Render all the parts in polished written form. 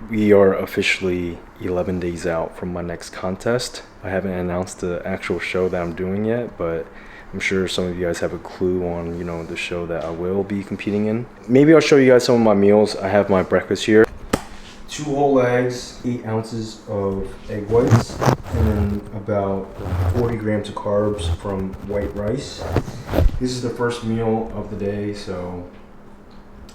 We are officially 11 days out from my next contest. I haven't announced the actual show that I'm doing yet, but I'm sure some of you guys have a clue on, the show that I will be competing in. Maybe I'll show you guys some of my meals. I have my breakfast here. 2 whole eggs, 8 ounces of egg whites, and then about 40 grams of carbs from white rice. This is the first meal of the day, so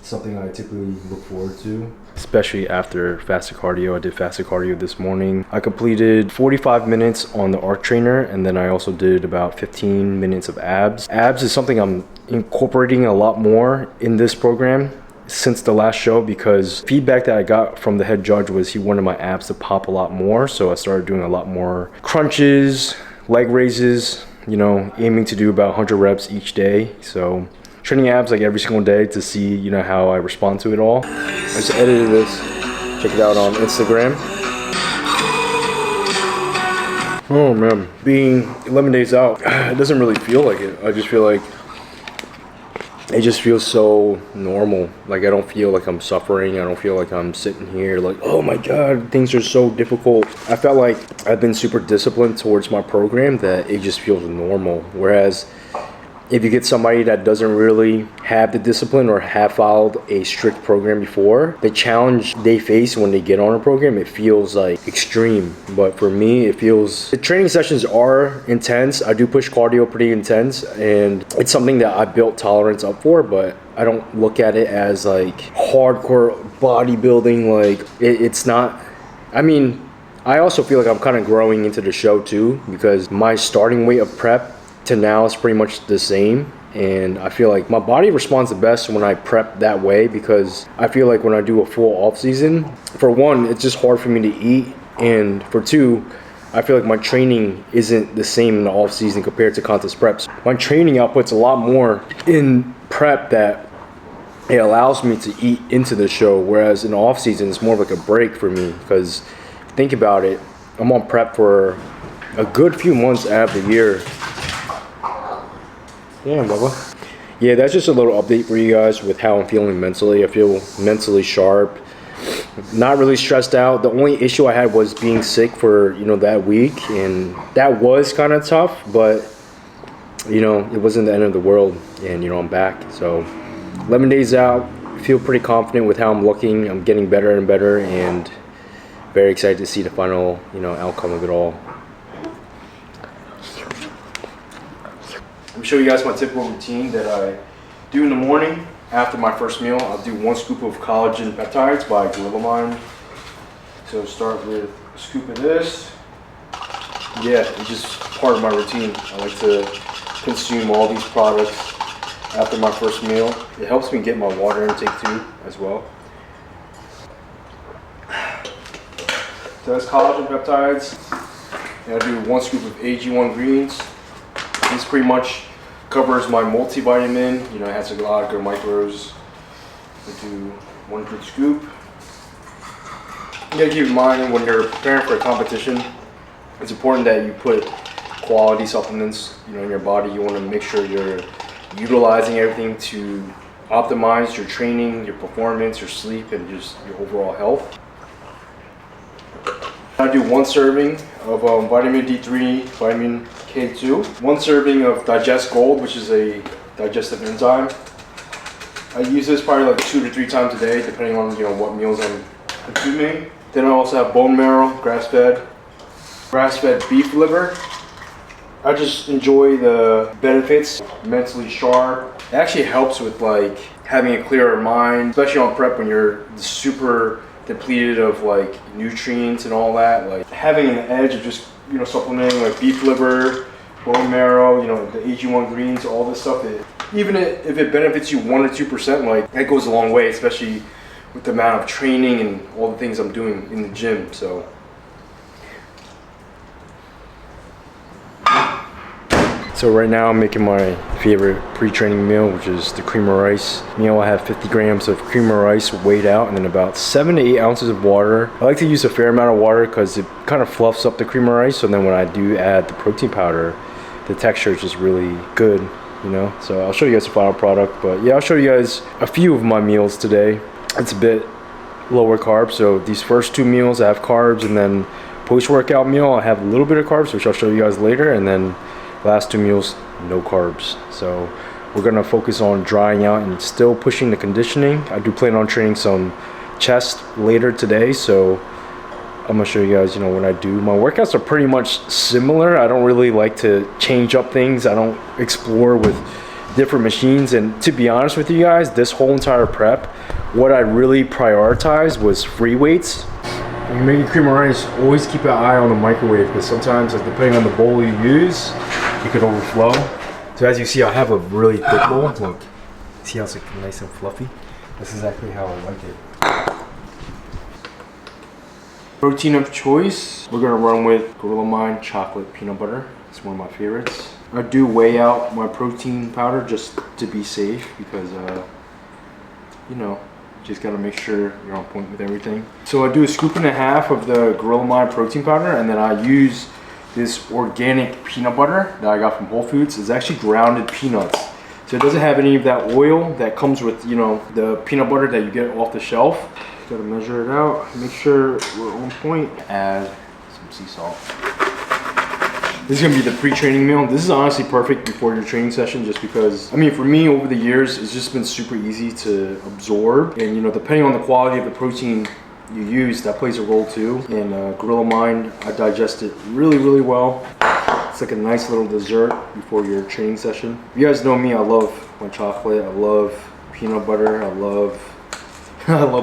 something I typically look forward to, especially after fasted cardio. I did fasted cardio this morning. I completed 45 minutes on the arc trainer, and then I also did about 15 minutes of abs. Abs is something I'm incorporating a lot more in this program since the last show, because feedback that I got from the head judge was he wanted my abs to pop a lot more. So I started doing a lot more crunches, leg raises, aiming to do about 100 reps each day. So training abs like every single day to see, how I respond to it all. I just edited this. Check it out on Instagram. Oh man, being 11 days out, it doesn't really feel like it. I just feel like it just feels so normal. Like I don't feel like I'm suffering. I don't feel like I'm sitting here like, oh my God, things are so difficult. I felt like I've been super disciplined towards my program that it just feels normal. Whereas if you get somebody that doesn't really have the discipline or have followed a strict program before, the challenge they face when they get on a program, it feels like extreme. But for me, it feels, the training sessions are intense. I do push cardio pretty intense, and it's something that I built tolerance up for, but I don't look at it as like hardcore bodybuilding. Like it's not, I also feel like I'm kind of growing into the show too, because my starting weight of prep to now is pretty much the same, and I feel like my body responds the best when I prep that way, because I feel like when I do a full off season, for one, it's just hard for me to eat, and for two, I feel like my training isn't the same in the off season compared to contest preps. My training output's a lot more in prep that it allows me to eat into the show, whereas in the off season it's more of like a break for me, because think about it, I'm on prep for a good few months out of the year. Yeah, Bubba. Yeah, that's just a little update for you guys with how I'm feeling mentally. I feel mentally sharp, not really stressed out. The only issue I had was being sick for, that week, and that was kind of tough, but, it wasn't the end of the world, and, I'm back. So 11 days out, I feel pretty confident with how I'm looking. I'm getting better and better, and very excited to see the final, outcome of it all. Let me show you guys my typical routine that I do in the morning. After my first meal, I'll do 1 scoop of collagen peptides by GORILLAMIND. So start with a scoop of this. Yeah, it's just part of my routine. I like to consume all these products after my first meal. It helps me get my water intake too, as well. So that's collagen peptides. And I do 1 scoop of AG1 greens. This pretty much covers my multivitamin. It has a lot of good micros. I do 1 good scoop. You gotta keep in mind when you're preparing for a competition, it's important that you put quality supplements, in your body. You want to make sure you're utilizing everything to optimize your training, your performance, your sleep, and just your overall health. I do 1 serving of vitamin D3, vitamin K2, 1 serving of Digest Gold, which is a digestive enzyme. I use this probably like 2 to 3 times a day, depending on what meals I'm consuming. Then I also have bone marrow, grass-fed beef liver. I just enjoy the benefits, mentally sharp. It actually helps with like having a clearer mind, especially on prep when you're super depleted of like nutrients and all that. Like having an edge of just supplementing like beef liver, bone marrow, the AG1 greens, all this stuff. Even if it benefits you 1 or 2%, like that goes a long way, especially with the amount of training and all the things I'm doing in the gym. So right now I'm making my favorite pre-training meal, which is the cream of rice meal. I have 50 grams of cream of rice weighed out, and then about 7 to 8 ounces of water. I like to use a fair amount of water because it kind of fluffs up the cream of rice. So then when I do add the protein powder, the texture is just really good, So I'll show you guys the final product, but yeah, I'll show you guys a few of my meals today. It's a bit lower carbs. So these first 2 meals I have carbs, and then post-workout meal I have a little bit of carbs, which I'll show you guys later, and then last 2 meals no carbs. So we're gonna focus on drying out and still pushing the conditioning. I do plan on training some chest later today, so I'm gonna show you guys, you know, what I do. My workouts are pretty much similar. I don't really like to change up things. I don't explore with different machines. And to be honest with you guys, this whole entire prep, what I really prioritized was free weights. When you're making cream of rice, always keep an eye on the microwave, because sometimes, like, depending on the bowl you use, it could overflow. So as you see, I have a really thick bowl. Look, see how it's like nice and fluffy? That's exactly how I like it. Protein of choice, we're gonna run with GORILLAMIND chocolate peanut butter. It's one of my favorites. I do weigh out my protein powder just to be safe, because you know, just gotta make sure you're on point with everything. So I do a scoop and a half of the GORILLAMIND protein powder, and then I use this organic peanut butter that I got from Whole Foods. It's actually grounded peanuts. So it doesn't have any of that oil that comes with, you know, the peanut butter that you get off the shelf. Just gotta measure it out, make sure we're on point. Add some sea salt. This is gonna be the pre-training meal. This is honestly perfect before your training session, just because, I mean, for me over the years, it's just been super easy to absorb. And, you know, depending on the quality of the protein you use, that plays a role too. And GORILLAMIND, I digest it really, really well. It's like a nice little dessert before your training session. You guys know me, I love my chocolate, I love peanut butter, I love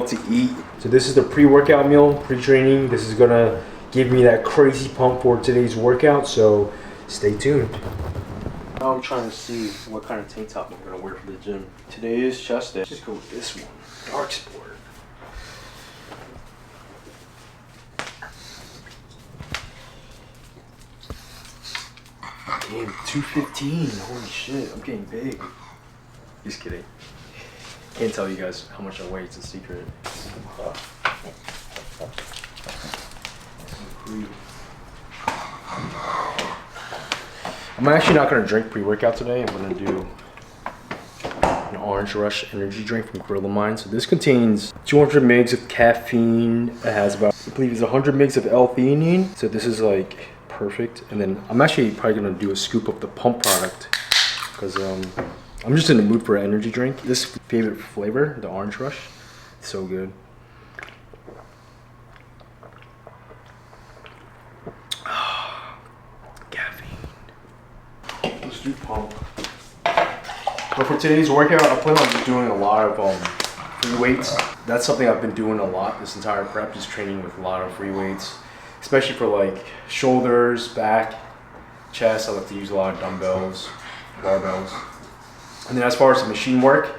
to eat. So this is the pre-workout meal, pre-training. This is gonna give me that crazy pump for today's workout, so stay tuned. Now I'm trying to see what kind of tank top I'm gonna wear for the gym. Today is chest day. Just go with this one, Dark Sport. Damn, 215, holy shit, I'm getting big. Just kidding. Can't tell you guys how much I weigh, it's a secret. I'm actually not gonna drink pre-workout today. I'm gonna do an Orange Rush energy drink from GORILLAMIND. So this contains 200 mg of caffeine. It has about, I believe it's 100 mg of L-theanine. So this is like perfect. And then I'm actually probably gonna do a scoop of the pump product, because I'm just in the mood for an energy drink. This favorite flavor, the Orange Rush, so good. Caffeine. Let's do pump. But for today's workout, I plan on just doing a lot of free weights. That's something I've been doing a lot this entire prep, just training with a lot of free weights, especially for like shoulders, back, chest. I like to use a lot of dumbbells, barbells. And then as far as the machine work,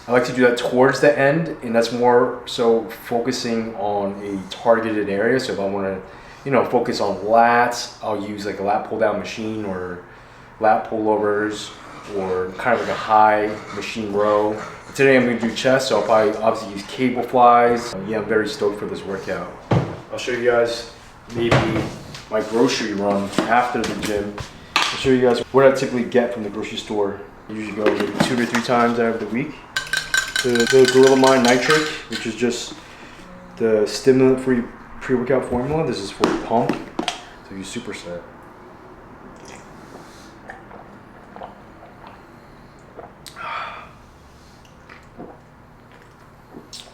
I like to do that towards the end, and that's more so focusing on a targeted area. So if I want to, you know, focus on lats, I'll use like a lat pull down machine or lat pullovers, or kind of like a high machine row. Today I'm going to do chest, so I'll probably obviously use cable flies. Yeah, I'm very stoked for this workout. I'll show you guys maybe my grocery run after the gym. I'll show you guys what I typically get from the grocery store. I usually go maybe 2 to 3 times out of the week. The GORILLAMIND Nitric, which is just the stimulant-free pre-workout formula. This is for pump, so you superset.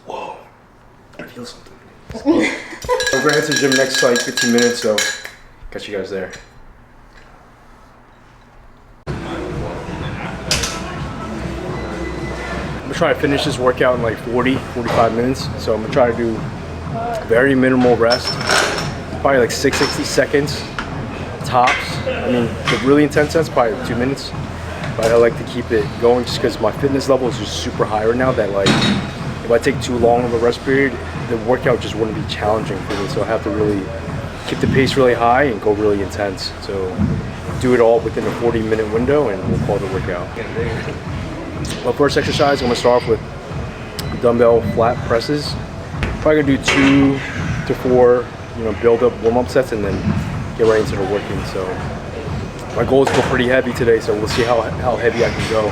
Whoa, I feel something. I'm gonna head to the gym next like 15 minutes, so catch you guys there. I'm gonna try to finish this workout in like 45 minutes. So I'm gonna try to do very minimal rest, probably like 60 seconds tops. I mean, the really intense sets, probably 2 minutes. But I like to keep it going just because my fitness level is just super high right now, that like, if I take too long of a rest period, the workout just wouldn't be challenging for me. So I have to really keep the pace really high and go really intense. So do it all within a 40-minute window and we'll call the workout. My first exercise, I'm gonna start off with dumbbell flat presses. Probably gonna do 2 to 4, you know, build up warm-up sets and then get right into the working. So my goal is to go pretty heavy today, so we'll see how heavy I can go.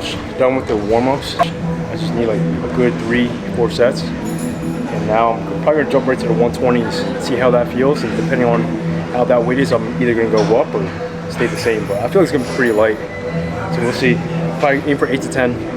much done with the warm-ups. I just need like a good 3-4 sets. And now I'm probably gonna jump right to the 120s, see how that feels, and depending on how that weight is, I'm either gonna go up or stay the same. But I feel like it's gonna be pretty light. So we'll see. Probably aim for 8 to 10.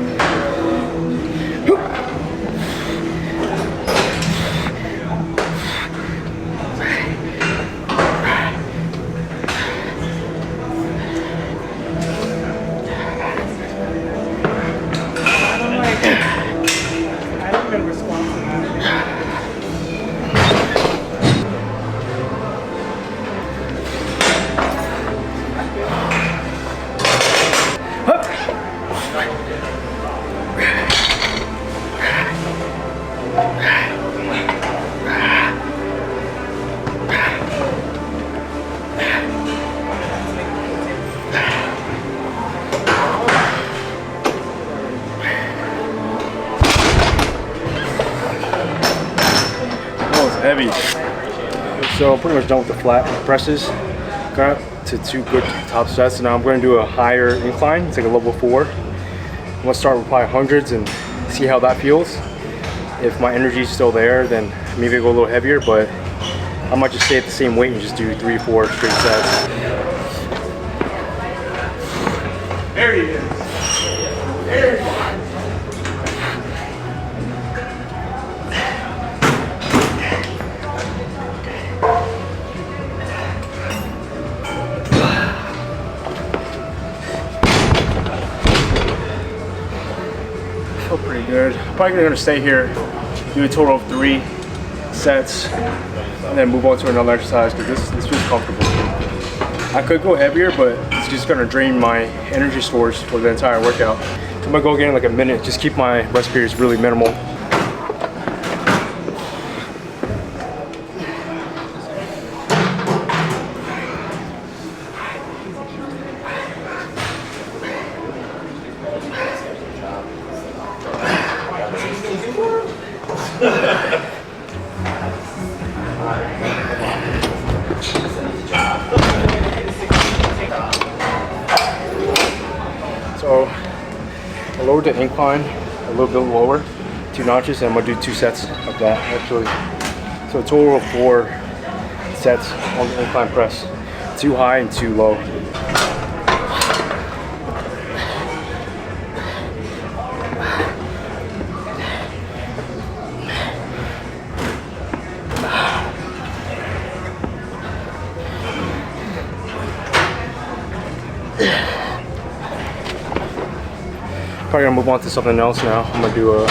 Heavy. So I'm pretty much done with the flat presses. Got to 2 good top sets. Now I'm going to do a higher incline. It's like a level 4. I'm going to start with probably hundreds and see how that feels. If my energy is still there, then maybe I'll go a little heavier, but I might just stay at the same weight and just do 3-4 straight sets. There he is. There he is. Feel pretty good. Probably gonna stay here, do a total of 3 sets, and then move on to another exercise because this feels comfortable. I could go heavier, but it's just gonna drain my energy stores for the entire workout. I'm gonna go again in like a minute. Just keep my rest periods really minimal. So I lowered the incline a little bit lower, 2 notches, and I'm gonna do 2 sets of that actually. So a total of 4 sets on the incline press, 2 high and 2 low. Probably gonna move on to something else now. I'm gonna do a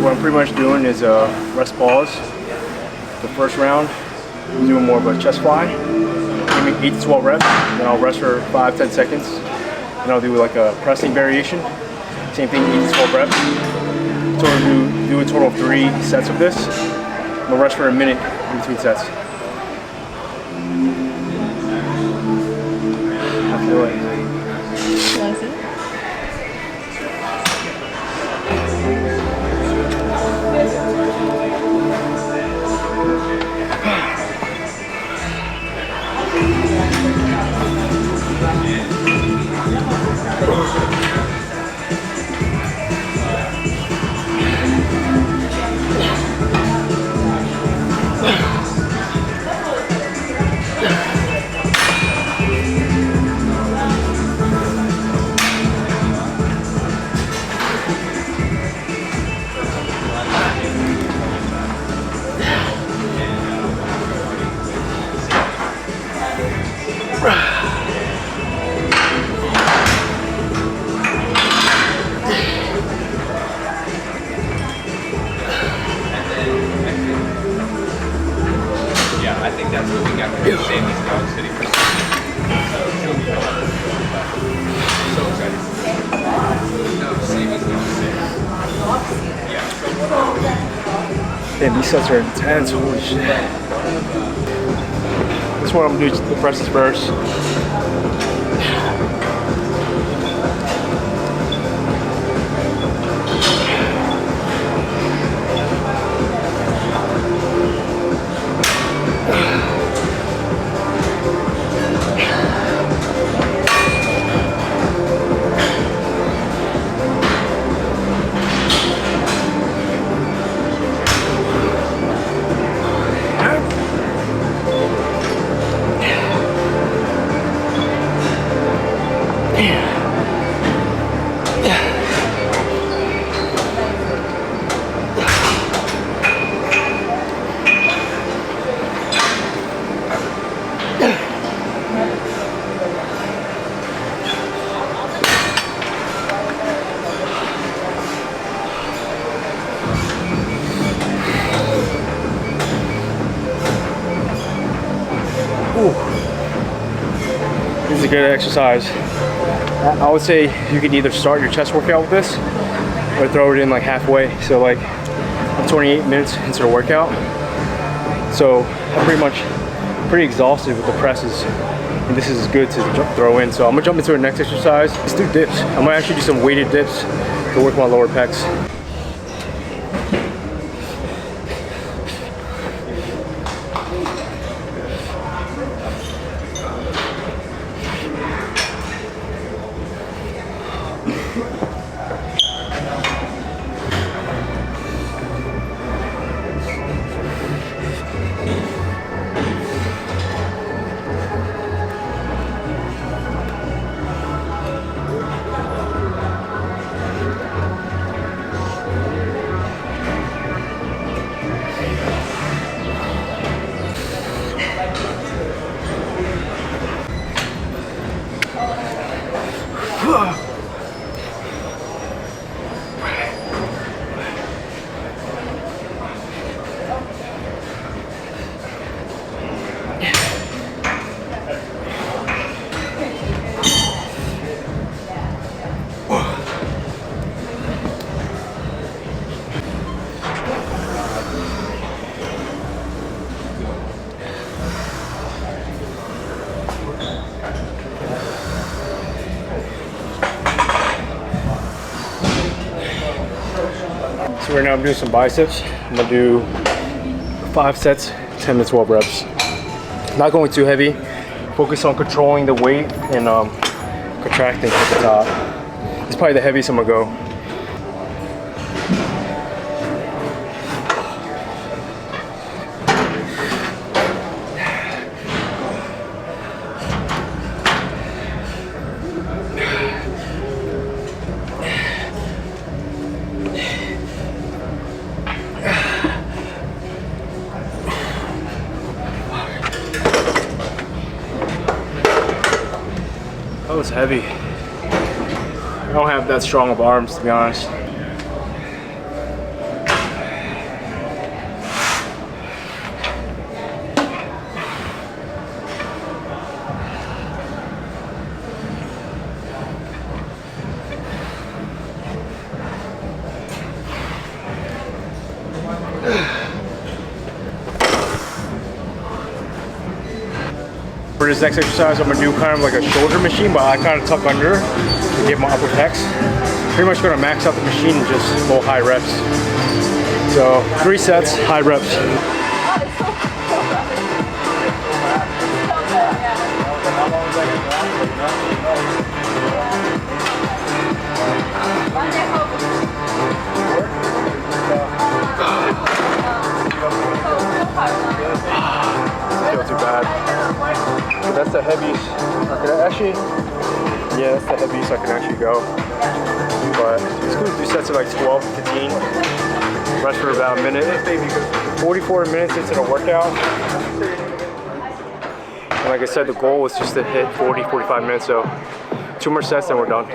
what I'm pretty much doing is rest pause. The first round, I'm doing more of a chest fly, aiming 8 to 12 reps, and then I'll rest for 5-10 seconds, and I'll do like a pressing variation. Same thing, 8 to 12 reps. So I'll do a total of 3 sets of this. I'm gonna rest for a minute in between sets. I feel it. Was it? Damn, these sets are intense. Holy shit. This one I'm gonna do the presses first. This is a good exercise. I would say you could either start your chest workout with this or throw it in like halfway. So like I'm 28 minutes into the workout. So I'm pretty exhausted with the presses. And this is good to throw in. So I'm gonna jump into the next exercise. Let's do dips. I'm gonna actually do some weighted dips to work my lower pecs. So right now I'm doing some biceps. I'm gonna do 5 sets, 10 to 12 reps. Not going too heavy. Focus on controlling the weight and contracting at the top. It's probably the heaviest I'm gonna go. That was heavy. I don't have that strong of arms, to be honest. For this next exercise, I'm gonna do kind of like a shoulder machine, but I kind of tuck under to get my upper pecs. Pretty much gonna max out the machine and just go high reps. So 3 sets, high reps. Feel too bad. That's the heaviest I can actually, yeah, that's the heaviest I can actually go. But it's good to do sets of like 12 to 15. Rest for about a minute. 44 minutes into the workout. And like I said, the goal was just to hit 40, 45 minutes. So 2 more sets, then we're done.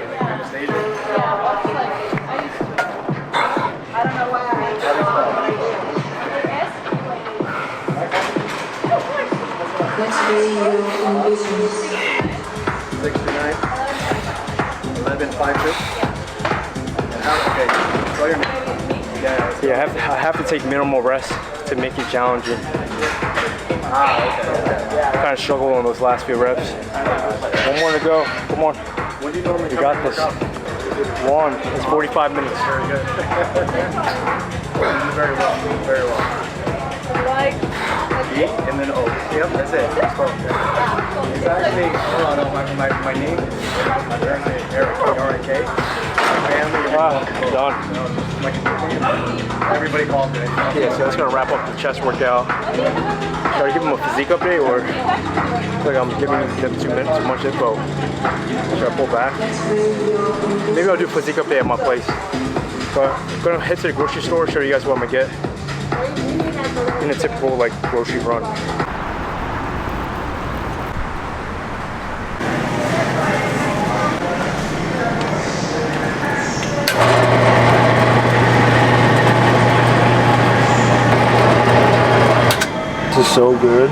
Next day, your ambitions. 69, 11, 5, 2. Okay, go your Yeah, I have to take minimal rest to make it challenging. Kind of struggled on those last few reps. One more to go. Come on. You got this. One. It's 45 minutes. Very good. Very well. Very well. E and then O. Yep, that's it. It's actually, hold on, my name is actually Eric, E-R-I-K. Done. Everybody calls it. Yeah, so that's gonna wrap up the chest workout. Should I give them a physique update, or I feel like I'm giving them too much info? Should I pull back? Maybe I'll do a physique update at my place. But I'm gonna head to the grocery store, show you guys what I'm gonna get in a typical like grocery run. This is so good.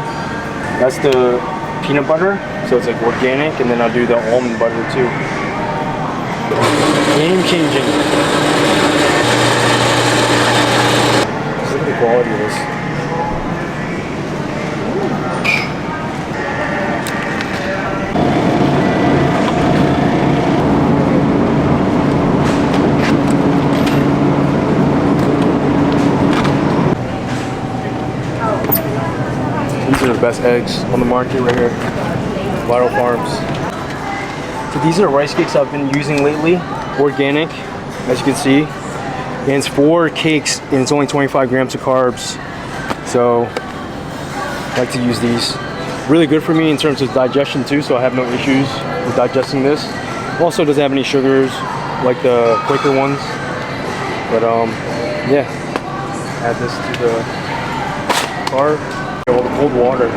That's the peanut butter, so it's like organic, and then I'll do the almond butter too. Game changing. Just look at the quality of this. These are the best eggs on the market right here. Vital Farms. So these are the rice cakes I've been using lately. Organic, as you can see. And it's 4 cakes and it's only 25 grams of carbs. So I like to use these. Really good for me in terms of digestion too, so I have no issues with digesting this. Also doesn't have any sugars like the Quaker ones. But yeah. Add this to the carb. All the cold water,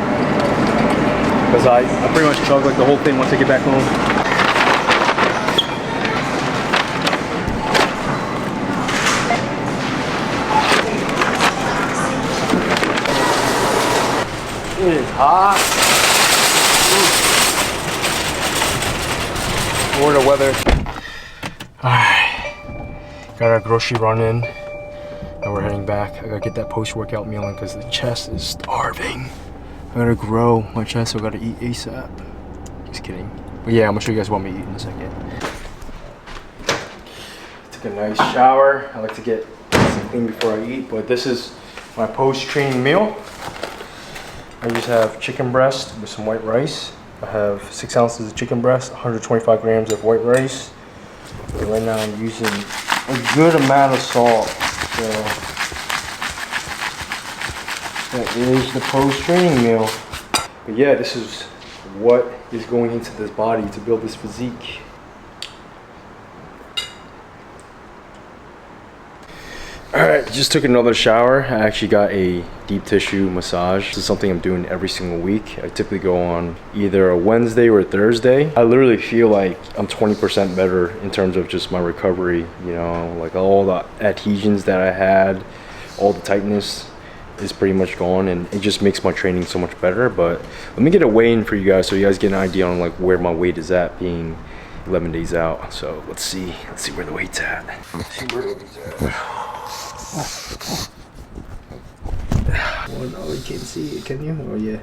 because I pretty much chug like the whole thing once I get back home. It is hot. Or the weather. Alright, got our grocery run in. Now we're heading back. I gotta get that post-workout meal in because the chest is starving. I gotta grow my chest, so I gotta eat ASAP. Just kidding. But yeah, I'm gonna show you guys what I'm gonna eat in a second. Took a nice shower. I like to get clean before I eat, but this is my post-training meal. I just have chicken breast with some white rice. I have 6 ounces of chicken breast, 125 grams of white rice. And right now I'm using a good amount of salt. So that is the post-training meal. But yeah, this is what is going into this body to build this physique. Alright, just took another shower. I actually got a deep tissue massage. This is something I'm doing every single week. I typically go on either a Wednesday or a Thursday. I literally feel like I'm 20% better in terms of just my recovery, you know, like all the adhesions that I had, all the tightness is pretty much gone, and it just makes my training so much better. But let me get a weigh-in for you guys so you guys get an idea on like where my weight is at being 11 days out. So let's see where the weight's at. Oh, you can't see it, can you? Oh yeah.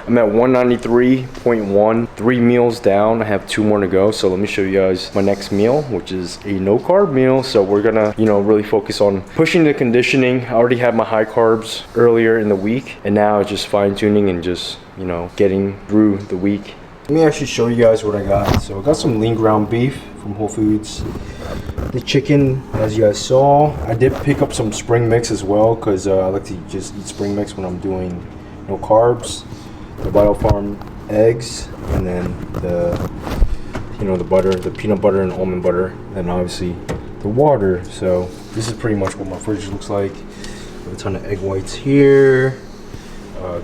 I'm at 193.1, 3 meals down. I have 2 more to go. So let me show you guys my next meal, which is a no carb meal. So we're gonna, you know, really focus on pushing the conditioning. I already had my high carbs earlier in the week, and now it's just fine tuning and just, you know, getting through the week. Let me actually show you guys what I got. So I got some lean ground beef from Whole Foods. The chicken, as you guys saw, I did pick up some spring mix as well because I like to just eat spring mix when I'm doing no carbs. The Vital Farm eggs, and then the, you know, the butter, the peanut butter and almond butter, and obviously the water. So this is pretty much what my fridge looks like. A ton of egg whites here,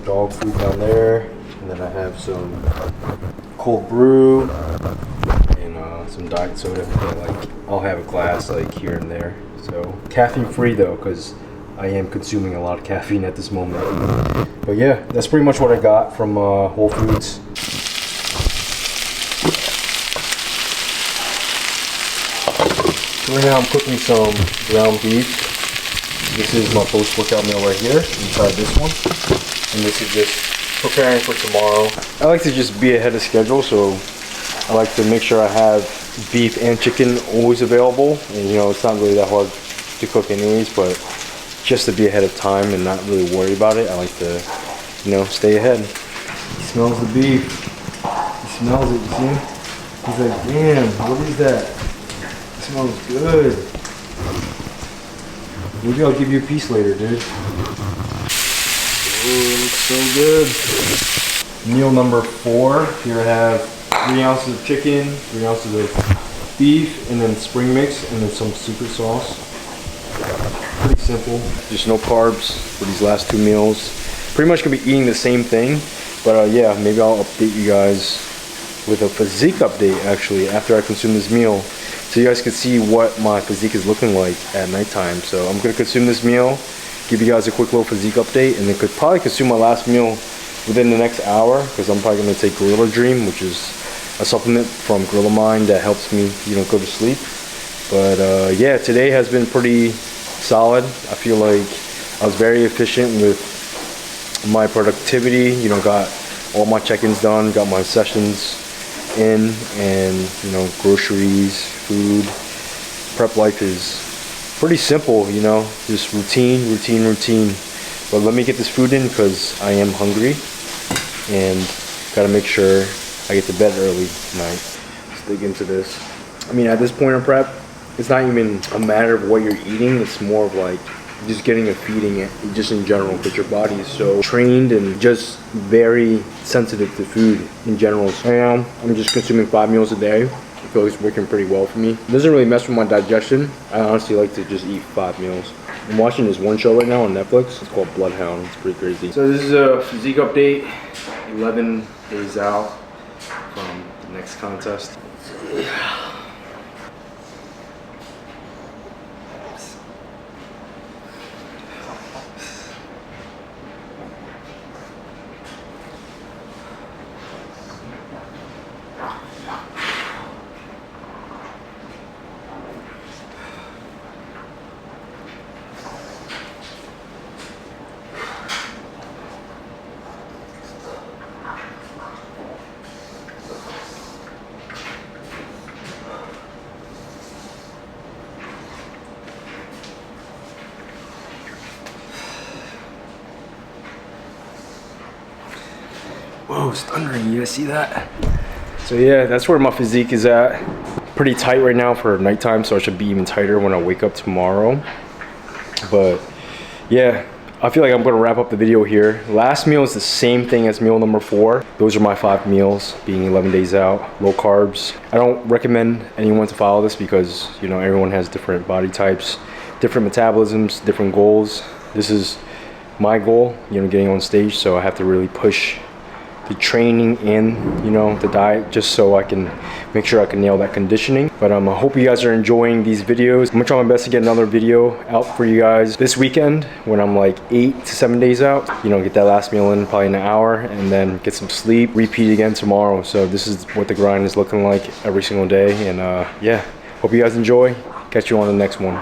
dog food down there, and then I have some cold brew. Some diet soda that like I'll have a glass like here and there. So caffeine free though, because I am consuming a lot of caffeine at this moment. But yeah, that's pretty much what I got from Whole Foods. So right now I'm cooking some ground beef. This is my post-workout meal right here. You try this one. And this is just preparing for tomorrow. I like to just be ahead of schedule, so I like to make sure I have beef and chicken always available. And you know, it's not really that hard to cook anyways, but just to be ahead of time and not really worry about it, I like to, you know, stay ahead. He smells the beef. He smells it, you see? He's like, damn, what is that? It smells good. Maybe I'll give you a piece later, dude. Oh, it looks so good. Meal number 4. Here I have 3 ounces of chicken, 3 ounces of beef, and then spring mix, and then some secret sauce. Pretty simple. Just no carbs for these last 2 meals. Pretty much gonna be eating the same thing, but yeah, maybe I'll update you guys with a physique update actually after I consume this meal, so you guys can see what my physique is looking like at nighttime. So I'm gonna consume this meal, give you guys a quick little physique update, and then could probably consume my last meal within the next hour, because I'm probably gonna take Gorilla Dream, which is a supplement from GORILLAMIND that helps me, you know, go to sleep. But yeah, today has been pretty solid. I feel like I was very efficient with my productivity, you know, got all my check-ins done, got my sessions in, and you know, groceries, food. Prep life is pretty simple, you know, just routine. But let me get this food in because I am hungry and gotta make sure I get to bed early tonight. Let's dig into this. I mean, at this point in prep, it's not even a matter of what you're eating, it's more of like just getting a feeding just in general, because your body is so trained and just very sensitive to food in general. So right now, I'm just consuming 5 meals a day. I feel like it's working pretty well for me. It doesn't really mess with my digestion. I honestly like to just eat 5 meals. I'm watching this one show right now on Netflix. It's called Bloodhound. It's pretty crazy. So this is a physique update. 11 days out from the next contest. Whoa, it's thundering, you guys see that? So yeah, that's where my physique is at. Pretty tight right now for nighttime, so I should be even tighter when I wake up tomorrow. But yeah, I feel like I'm gonna wrap up the video here. Last meal is the same thing as meal number 4. Those are my 5 meals, being 11 days out, low carbs. I don't recommend anyone to follow this because, you know, everyone has different body types, different metabolisms, different goals. This is my goal, you know, getting on stage, so I have to really push the training and, you know, the diet, just so I can make sure I can nail that conditioning. But I hope you guys are enjoying these videos. I'm gonna try my best to get another video out for you guys this weekend when I'm like 8 to 7 days out. You know, get that last meal in probably in an hour and then get some sleep, repeat again tomorrow. So this is what the grind is looking like every single day. And yeah, hope you guys enjoy. Catch you on the next one.